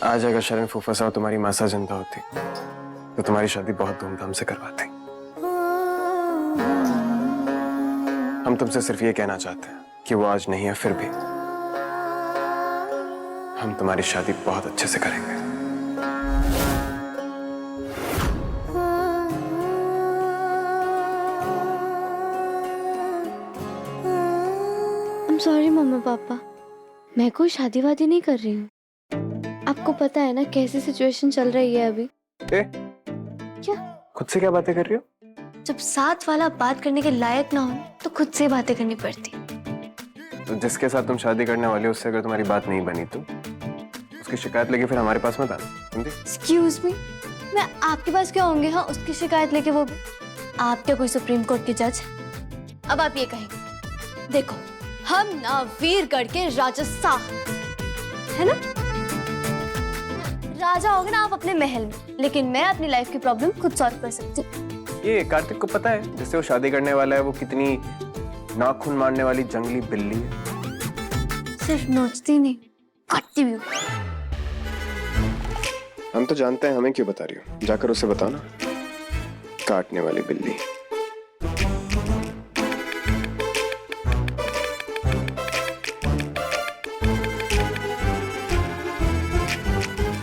आज अगर शरण फूफा साहब तुम्हारी मासा जिंदा होती तो तुम्हारी शादी बहुत धूमधाम से करवाते। हम तुमसे सिर्फ ये कहना चाहते हैं कि वो आज नहीं है, फिर भी हम तुम्हारी शादी बहुत अच्छे से करेंगे। I'm sorry मम्मा पापा, मैं कोई शादी वादी नहीं कर रही हूँ। आपको पता है ना कैसी सिचुएशन चल रही है अभी। क्या? खुद से क्या बातें कर रही हो? जब साथ वाला बात करने के लायक ना हो तो खुद से बातें करनी पड़ती। तो जिसके साथ तुम शादी करने वाले हो उससे अगर तुम्हारी बात नहीं बनी तो उसकी शिकायत लेके फिर हमारे पास मत आना, समझे? एक्सक्यूज मी, मैं आपके पास क्यों आऊंगी? हाँ, उसकी शिकायत लेके। वो भी आप क्या कोई सुप्रीम कोर्ट के जज? अब आप ये कहेंगे, देखो हम ना वीरगढ़ के राजसा है ना, राजा होगे ना आप अपने महल में, लेकिन मैं अपनी लाइफ की प्रॉब्लम खुद सॉल्व कर सकती हूँ। ये कार्तिक को पता है जिससे वो शादी करने वाला है वो कितनी नाखून मारने वाली जंगली बिल्ली है? सिर्फ नोचती नहीं, काटती भी हूँ। हम तो जानते हैं, हमें क्यों बता रही हो? जाकर उसे बताओ ना, काटने वाली बिल्ली।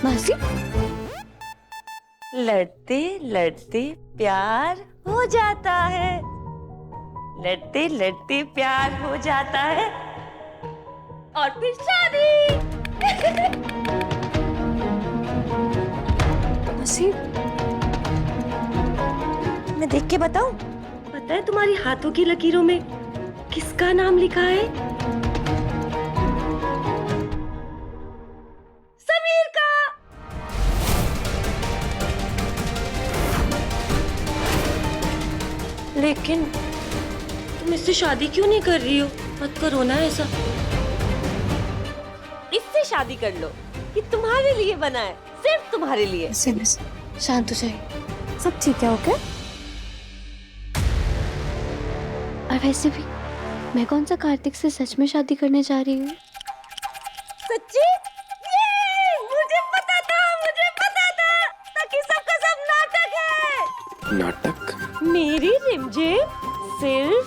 मासी, लड़ते लड़ते प्यार हो जाता है, लड़ते लड़ते प्यार हो जाता है और फिर शादी। मासी, मैं देख के बताऊं? पता है तुम्हारी हाथों की लकीरों में किसका नाम लिखा है? समीर का। लेकिन तुम इससे शादी क्यों नहीं कर रही हो? मत करो ना ऐसा। इससे शादी कर लो, ये तुम्हारे लिए बना है, सिर्फ तुम्हारे लिए। शांत हो जाइए, सब ठीक है। ओके? और वैसे भी मैं कौन सा कार्तिक से सच में शादी करने जा रही हूँ? सच्ची? ये मुझे पता था ताकि सबका सब नाटक है। नाटक? मेरी रिमझिम सिर्फ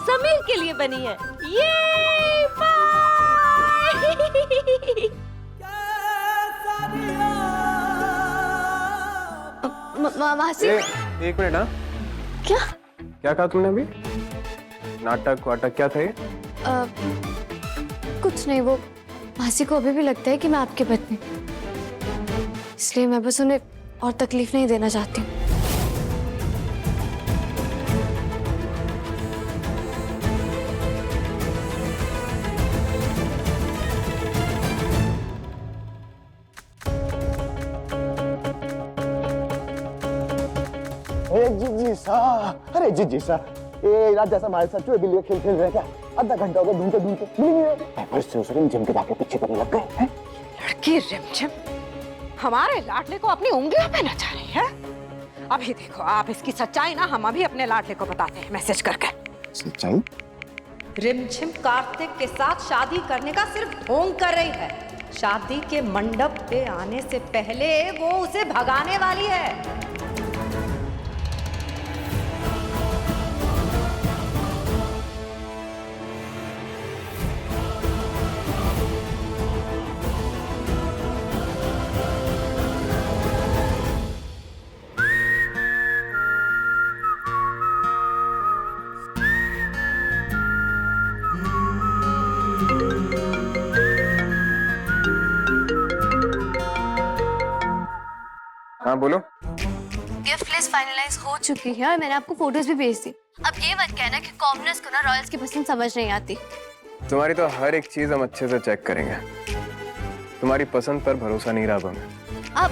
समीर के लिए बनी है। ये बाय। मासी, एक मिनट। हाँ, क्या क्या कहा तुमने अभी? नाटक वाटक क्या था ये? कुछ नहीं, वो मासी को अभी भी लगता है कि मैं आपकी पत्नी, इसलिए मैं बस उन्हें और तकलीफ नहीं देना चाहती हूँ। अरे जीजी सा, ये रात जैसा हमारे साथ चूहे बिल्ली खेल खेल रहे क्या? आधा घंटा हो गया ढूंढते ढूंढते मिल नहीं रहे। फिर से उस रिमझिम के जाके पीछे करने लग गए हैं। लड़की रिमझिम हमारे लाडले को अपनी उंगलियों पे नचा रही है। अभी देखो आप इसकी सच्चाई ना हम अभी अपने लाडले को बताते हैं मैसेज करके। सच्चाई? रिमझिम कार्तिक के साथ शादी करने का सिर्फ ढोंग कर रही है। शादी के मंडप पे आने से पहले वो उसे भगाने वाली है। हाँ बोलो। गिफ्ट लिस्ट फाइनलाइज हो चुकी है और मैंने आपको फोटोज भी भेज दी। अब ये मत कहना कि कॉमनर्स को ना रॉयल्स की पसंद समझ नहीं आती। तुम्हारी तो हर एक चीज हम अच्छे से चेक करेंगे, तुम्हारी पसंद पर भरोसा नहीं रहा अब हमें। अब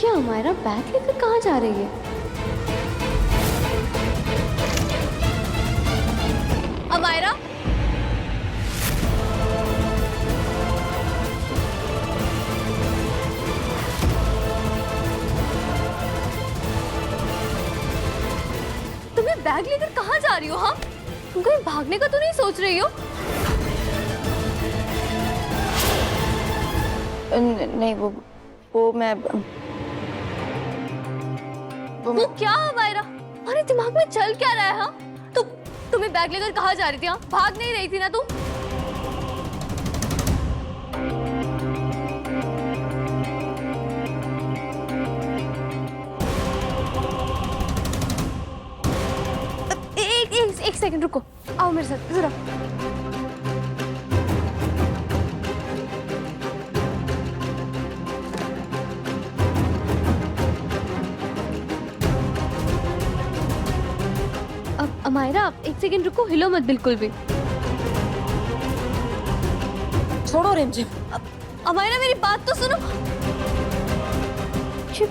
ये हमारा बैग लेकर कहाँ जा रही है? अमायरा, बैग लेकर कहाँ जा रही हो? हाँ, तुम कहीं भागने का तो नहीं सोच रही हो? नहीं, वो मैं वो क्या हमारा? अरे दिमाग में चल क्या रहा है? हाँ, तुम्हें बैग लेकर कहाँ जा रही थी? हाँ, भाग नहीं रही थी ना तुम? एक सेकंड रुको, आओ मेरे साथ जरा। अब अमायरा, आप एक सेकंड रुको, हिलो मत बिल्कुल भी। छोड़ो रिमझिम। अमायरा मेरी बात तो सुनो। चुप।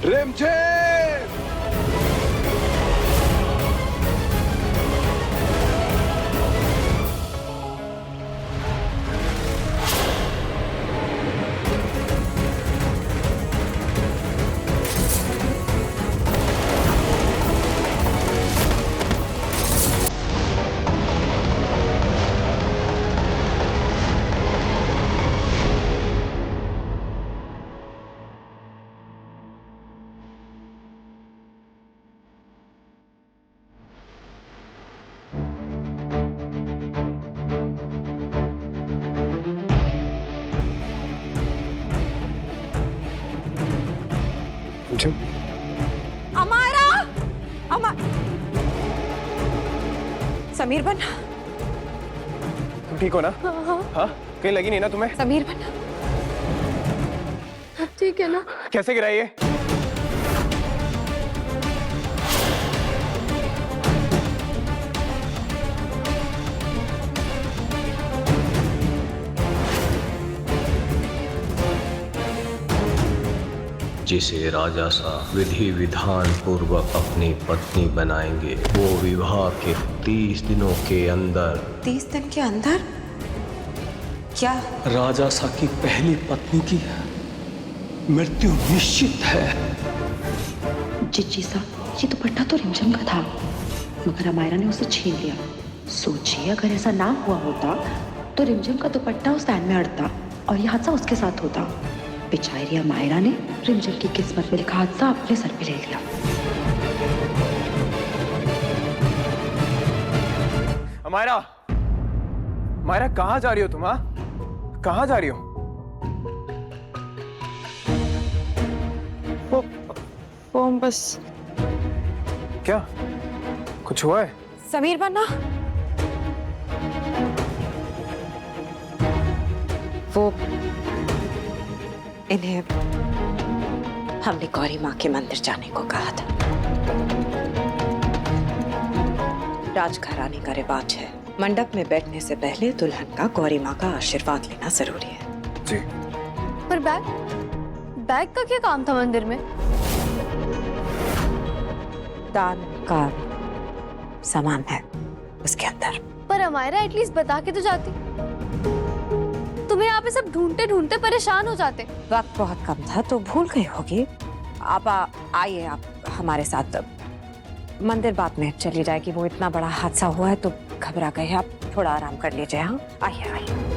रिमझिम, अमायरा, समीर बन्ना, तुम ठीक हो ना? हाँ, कहीं लगी नहीं ना तुम्हें? समीर बन्ना, ठीक है ना? कैसे गिरा ये? जिसे राजा सा विधि विधान पूर्वक अपनी पत्नी बनाएंगे, वो विवाह के 30 दिनों के अंदर 30 दिन के अंदर? क्या राजा सा की पहली पत्नी की मृत्यु निश्चित है। जीजी सा, ये दुपट्टा तो रिमझिम का था, मगर अमायरा ने उसे छीन लिया। सोचिए, अगर ऐसा ना हुआ होता तो रिमझिम का दुपट्टा उस वैन में अड़ता और यह हादसा उसके साथ होता। बेचारी अमायरा ने रिमझिम की किस्मत में लिखा हादसा अपने सर पे ले लिया। अमायरा, अमायरा कहाँ जा रही हो तुम? हाँ, कहाँ जा रही हो? वो बस। क्या कुछ हुआ है? समीर बन्ना, वो इन्हें हमने गौरी माँ के मंदिर जाने को कहा था। राजघराने का रिवाज है, मंडप में बैठने से पहले दुल्हन का गौरी माँ का आशीर्वाद लेना जरूरी है। जी। पर बैग का क्या काम था मंदिर में? दान का सामान है उसके अंदर। पर अमायरा एटलीस्ट बता के तो जाती, तुम्हें यहाँ पे सब ढूंढते ढूंढते परेशान हो जाते। वक्त बहुत कम था तो भूल गई होगी। आप आइए, आप हमारे साथ। मंदिर बाद में चली जाएगी, वो इतना बड़ा हादसा हुआ है तो घबरा गए। आप थोड़ा आराम कर लीजिए। हाँ, आइए आइए।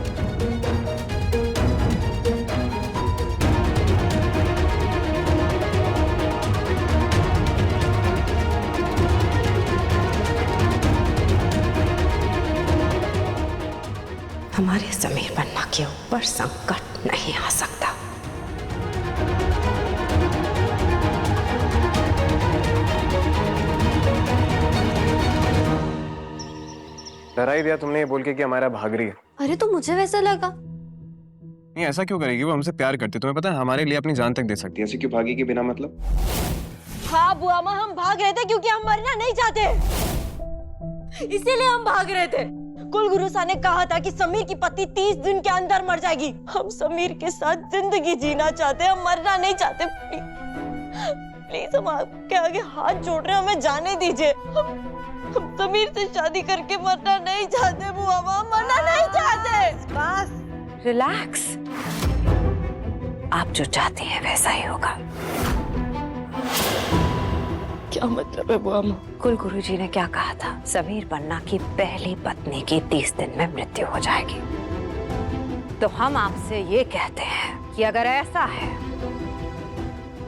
हमारे समीर बन्ना के ऊपर संकट नहीं आ सकता। डरा ही दिया तुमने ये बोल के कि हमारा भाग रही है। अरे तो मुझे वैसा लगा। नहीं ऐसा क्यों करेगी, वो हमसे प्यार करती है, तुम्हें पता है हमारे लिए अपनी जान तक दे सकती है, ऐसे क्यों भागेगी बिना मतलब? हाँ बुआ माँ, हम भाग रहे थे क्योंकि हम मरना नहीं चाहते, इसीलिए हम भाग रहे थे। कुलगुरु साहब ने कहा था कि समीर की पत्नी 30 दिन के अंदर मर जाएगी। हम समीर के साथ जिंदगी जीना चाहते, हम मरना नहीं चाहते। प्लीज हम आपके आगे हाथ जोड़ रहे हैं, हमें जाने दीजिए। हम समीर से शादी करके मरना नहीं चाहते बुआ माँ, हम मरना नहीं चाहते। बस रिलैक्स, आप जो चाहती हैं वैसा ही होगा। क्या मतलब है बुआ माँ? कुलगुरु जी ने क्या कहा था? समीर पन्ना की पहली पत्नी की 30 दिन में मृत्यु हो जाएगी। तो हम आपसे ये कहते हैं कि अगर ऐसा है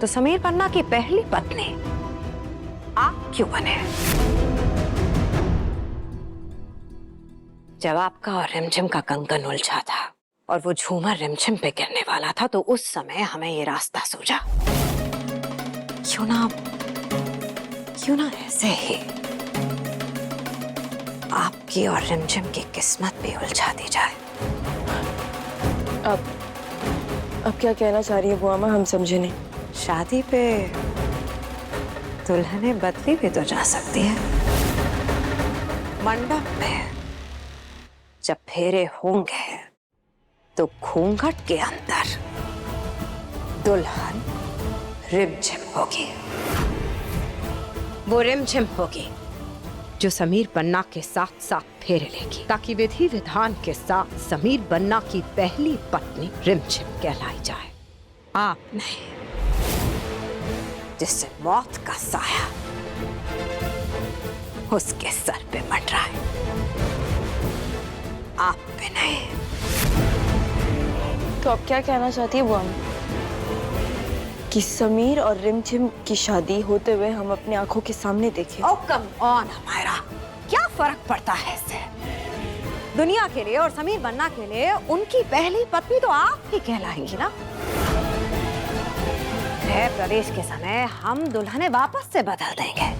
तो समीर पन्ना की पहली पत्नी आप क्यों बने? जब आपका और रिमझिम का कंगन उलझा था और वो झूमर रिमझिम पे गिरने वाला था, तो उस समय हमें ये रास्ता सूझा। क्यों ना ऐसे ही आपकी और रिमझिम की किस्मत भी उलझा दी जाए। अब क्या कहना चाह रही है बुआ माँ, हम समझे नहीं। शादी पे दुल्हनें बदली भी तो जा सकती है। मंडप में जब फेरे होंगे तो घूंघट के अंदर दुल्हन रिमझिम होगी। वो रिमझिम होगी जो समीर बन्ना के साथ साथ फेरे लेगी, ताकि विधि विधान के साथ समीर बन्ना की पहली पत्नी रिमझिम कहलाई जाए। आप नहीं, जिससे मौत का साया उसके सर पे मंडराए। आप पे नहीं। तो अब क्या कहना चाहती है बुआ माँ? कि समीर और रिमझिम की शादी होते हुए हम अपनी आंखों के सामने देखें? ओ कम ऑन हमारा, क्या फर्क पड़ता है इससे? दुनिया के लिए और समीर बन्ना के लिए उनकी पहली पत्नी तो आप ही कहलाएंगी ना। गृह प्रवेश के समय हम दुल्हने वापस से बदल देंगे,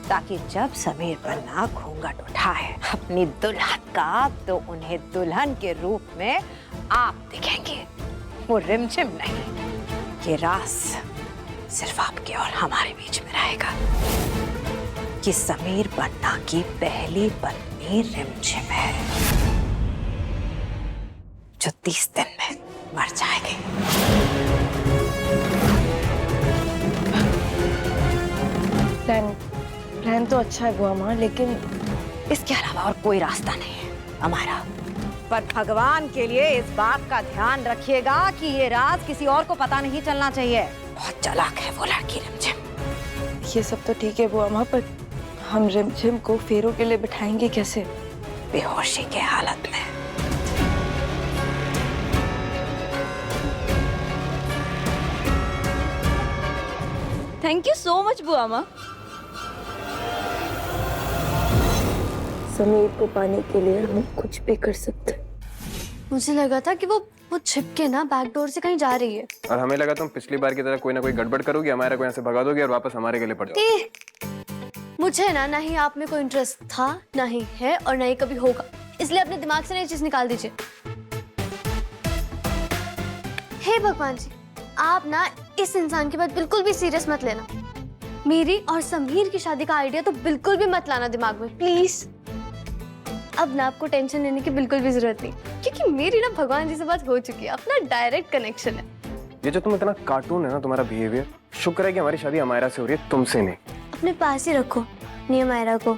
ताकि जब समीर बन्ना घूंघट उठाए अपनी दुल्हन का, तो उन्हें दुल्हन के रूप में आप दिखेंगे, वो रिमझिम नहीं। ये राज सिर्फ आपके और हमारे बीच में रहेगा कि समीर बन्ना की पहली पत्नी रिमझिम है, जो 30 दिन में मर जाएगी। प्लान तो अच्छा है बुआ माँ, लेकिन इसके अलावा और कोई रास्ता नहीं है हमारा। पर भगवान के लिए इस बात का ध्यान रखिएगा कि ये राज किसी और को पता नहीं चलना चाहिए। बहुत चालाक है वो लड़की रिमझिम। ये सब तो ठीक है बुआ माँ, पर हम रिमझिम को फेरों के लिए बिठाएंगे कैसे? बेहोशी के हालत में। थैंक यू सो मच बुआ माँ। समीर को पाने के लिए हम कुछ भी कर सकते। मुझे लगा था कि वो छिपके ना बैक डोर से कहीं जा रही है। और हमें लगा तुम पिछली बार की तरह कोई ना कोई गड़बड़ करोगी, हमारा को यहाँ से भगा दोगी और वापस हमारे गले पड़ जाओगी। मुझे ना ही आप में कोई इंटरेस्ट था, ना ही है और ना ही कभी होगा, इसलिए अपने दिमाग से नई चीज निकाल दीजिए। हे भगवान जी, आप ना इस इंसान की बात बिल्कुल भी सीरियस मत लेना। मेरी और समीर की शादी का आइडिया तो बिल्कुल भी मत लाना दिमाग में, प्लीज। अब ना आपको टेंशन लेने की बिल्कुल भी जरूरत नहीं, क्योंकि मेरी ना भगवान जी से बात हो चुकी है, अपना डायरेक्ट कनेक्शन है। ये जो तुम इतना कार्टून है ना तुम्हारा बिहेवियर, शुक्र है कि हमारी शादी अमायरा से हो रही है, तुमसे नहीं। अपने पास ही रखो नियम आयरा को।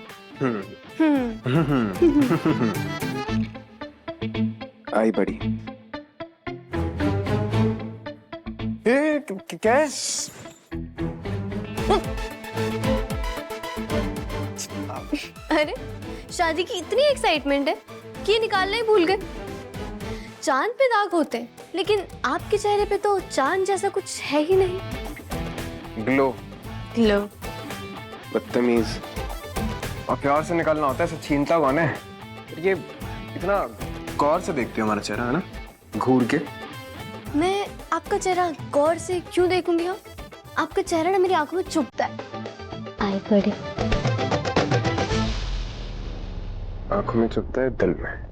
आई बड़ी। क्या है? अरे शादी की इतनी एक्साइटमेंट है कि ये निकालना ही भूल गए। चांद पे दाग होते हैं, लेकिन आपके चेहरे पे तो चांद जैसा कुछ है ही नहीं। ग्लो। ग्लो। बदतमीज। और प्यार से निकालना होता है, ऐसे छीनता कौन है? ये इतना गौर से देखते हो हमारा चेहरा, है ना, घूर के। मैं आपका चेहरा गौर से क्यों देखूंगी? हाँ, आपका चेहरा ना मेरी आंखों में चुभता है। आई बड़े। आंखों में चुभता है दिल में।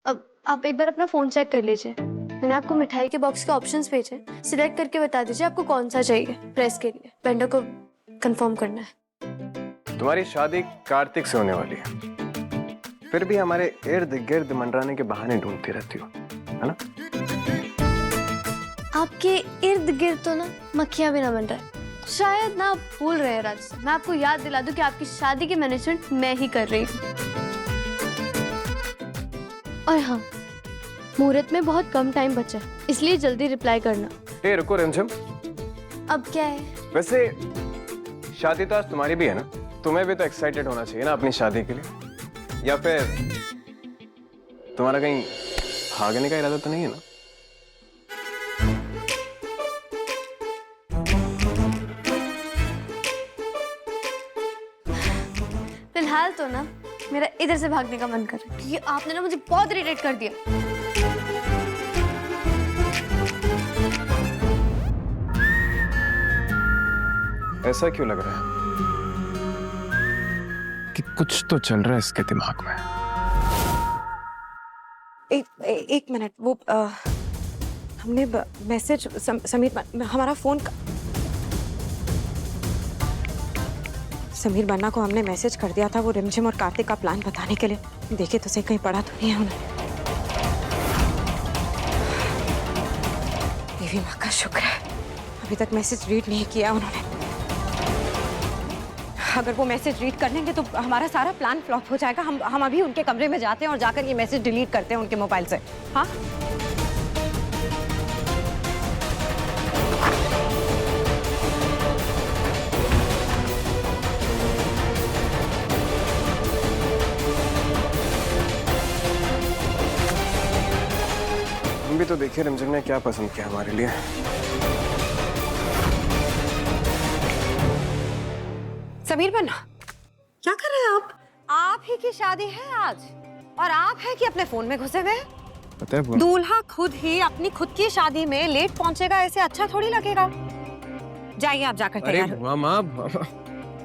अब आप एक बार अपना फोन चेक कर लीजिए। मैंने आपको मिठाई के बॉक्स के ऑप्शंस भेजे, सिलेक्ट करके बता दीजिए आपको कौन सा चाहिए प्रेस के लिए। वेंडर को कंफर्म करना है। तुम्हारी शादी कार्तिक से होने वाली है, फिर भी हमारे इर्द गिर्द मंडराने के बहाने ढूंढती रहती हो, है ना? आपके इर्द गिर्द तो ना मक्खियां भी ना बन रहा है। शायद ना आप भूल रहे हैं राजस्थान। मैं आपको याद दिला दूं कि आपकी शादी की मैनेजमेंट मैं ही कर रही हूँ। और हाँ, मुहूर्त में बहुत कम टाइम बचा है, इसलिए जल्दी रिप्लाई करना। ए रुको रिमझिम, अब क्या है? वैसे शादी तो आज तुम्हारी भी है ना, तुम्हें भी तो एक्साइटेड होना चाहिए ना अपनी शादी के लिए। या फिर तुम्हारा कहीं भागने का इरादा तो नहीं है ना? फिलहाल तो ना मेरा इधर से भागने का मन कर रहा है, क्योंकि आपने ना मुझे बहुत इरिटेट कर दिया। ऐसा क्यों लग रहा है कि कुछ तो चल रहा है इसके दिमाग में? एक मिनट, वो हमने मैसेज समीर हमारा फोन समीर बन्ना को हमने मैसेज कर दिया था वो रिमझिम और कार्तिक का प्लान बताने के लिए। देखे तो सही, कहीं पढ़ा तो नहीं है उन्होंने। देवी माँ का शुक्र है अभी तक मैसेज रीड नहीं किया उन्होंने। अगर वो मैसेज रीड कर लेंगे तो हमारा सारा प्लान फ्लॉप हो जाएगा। हम अभी उनके कमरे में जाते हैं और जाकर ये मैसेज डिलीट करते हैं उनके मोबाइल से। हाँ, हम भी तो देखिए रिमझिम ने क्या पसंद किया हमारे लिए। समीर बन्ना, क्या कर रहे हैं आप? आप ही की शादी है आज और आप है कि अपने फोन में घुसे हुए हैं? पता है दूल्हा खुद ही अपनी खुद की शादी में लेट पहुंचेगा, ऐसे अच्छा थोड़ी लगेगा। जाइए आप जाकर अरे तैयार हो। माँ,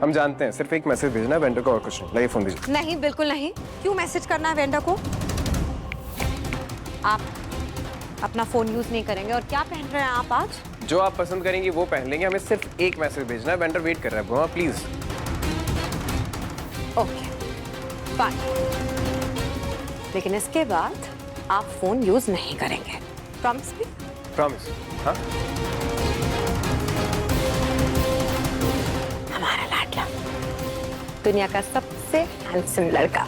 हम जानते हैं, सिर्फ एक मैसेज भेजना है वेंडर को और कुछ नहीं। लाइए फोन दीजिए। नहीं, बिल्कुल नहीं। क्यों मैसेज करना है वेंडर को? आप अपना फोन यूज नहीं करेंगे। और क्या पहन रहे हैं आप आज? जो आप पसंद करेंगी वो पहन लेंगे। हमें सिर्फ एक मैसेज भेजना है, वेंडर वेट कर रहा है। बुआ प्लीज। Okay, bye. लेकिन इसके बाद आप फोन यूज नहीं करेंगे, प्रॉमिस भी? प्रॉमिस। हाँ, हमारा लाडला, दुनिया का सबसे हैंडसम लड़का।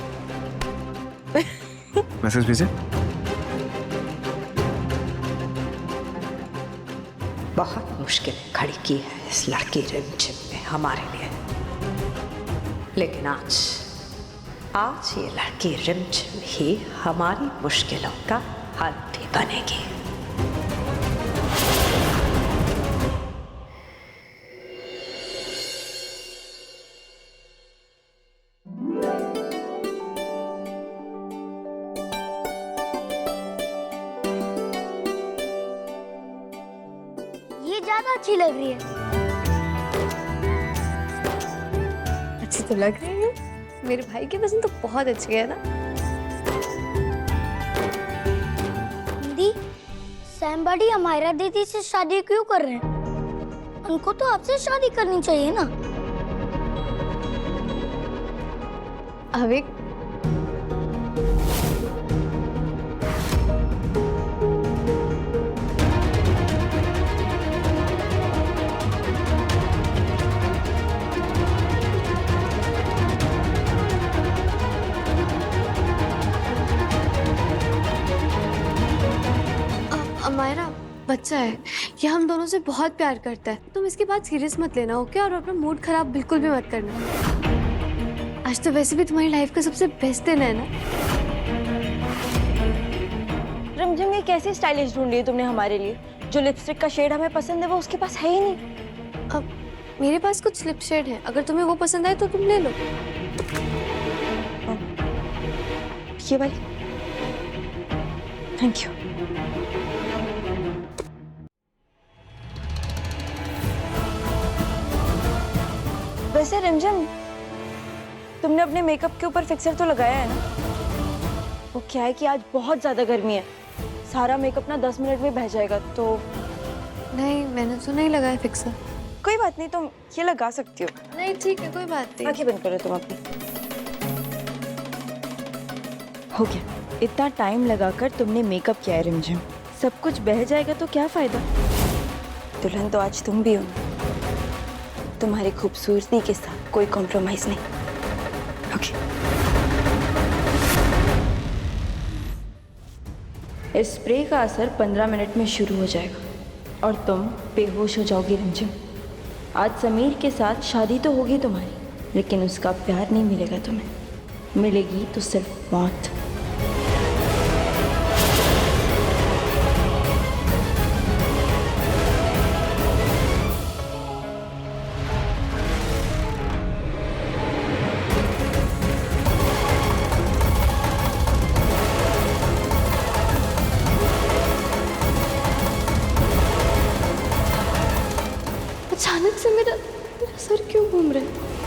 मैसेज भेजे। बहुत मुश्किल खड़ी की है इस लड़की रिमझिम ने हमारे लिए, लेकिन आज ये लड़की रिमझिम ही हमारी मुश्किलों का हल भी बनेगी। ये ज्यादा अच्छी लग रही है। अच्छी तो लग रही है। मेरे भाई की पसंद तो बहुत अच्छी है ना। दीदी, सैम बड़ी अमायरा दीदी से शादी क्यों कर रहे हैं? उनको तो आपसे शादी करनी चाहिए ना। अविक, बच्चा है, ये हम दोनों से बहुत प्यार करता है। तुम इसकी बात सीरियस मत लेना, ओके? और अपना मूड खराब बिल्कुल भी मत करना। आज तो वैसे भी तुम्हारी लाइफ का सबसे बेस्ट दिन है ना। रिमझिम, ये कैसी स्टाइलिश ढूंढ ली है तुमने हमारे लिए? जो लिपस्टिक का शेड हमें पसंद है वो उसके पास है ही नहीं। अब मेरे पास कुछ लिप शेड है, अगर तुम्हें वो पसंद आए तो तुम ले लो। ये वाली, थैंक यू। वैसे रिमझिम, तुमने अपने मेकअप के ऊपर फिक्सर तो लगाया है ना? वो क्या है कि आज बहुत ज्यादा गर्मी है, सारा मेकअप ना 10 मिनट में बह जाएगा। तो नहीं, मैंने तो नहीं लगाया फिक्सर। कोई बात नहीं, तुम ये लगा सकती हो। नहीं ठीक है, कोई बात नहीं। आंखें बंद करो तुम अपनी। हो गया, इतना टाइम लगाकर तुमने मेकअप किया है रिमझिम, सब कुछ बह जाएगा तो क्या फायदा? दुल्हन तो आज तुम भी हो, तुम्हारी खूबसूरती के साथ कोई कॉम्प्रोमाइज नहीं। ओके। इस स्प्रे का असर 15 मिनट में शुरू हो जाएगा और तुम बेहोश हो जाओगी रिमझिम। आज समीर के साथ शादी तो होगी तुम्हारी, लेकिन उसका प्यार नहीं मिलेगा तुम्हें, मिलेगी तो सिर्फ मौत। अचानक से मेरा सर क्यों घूम रहा है?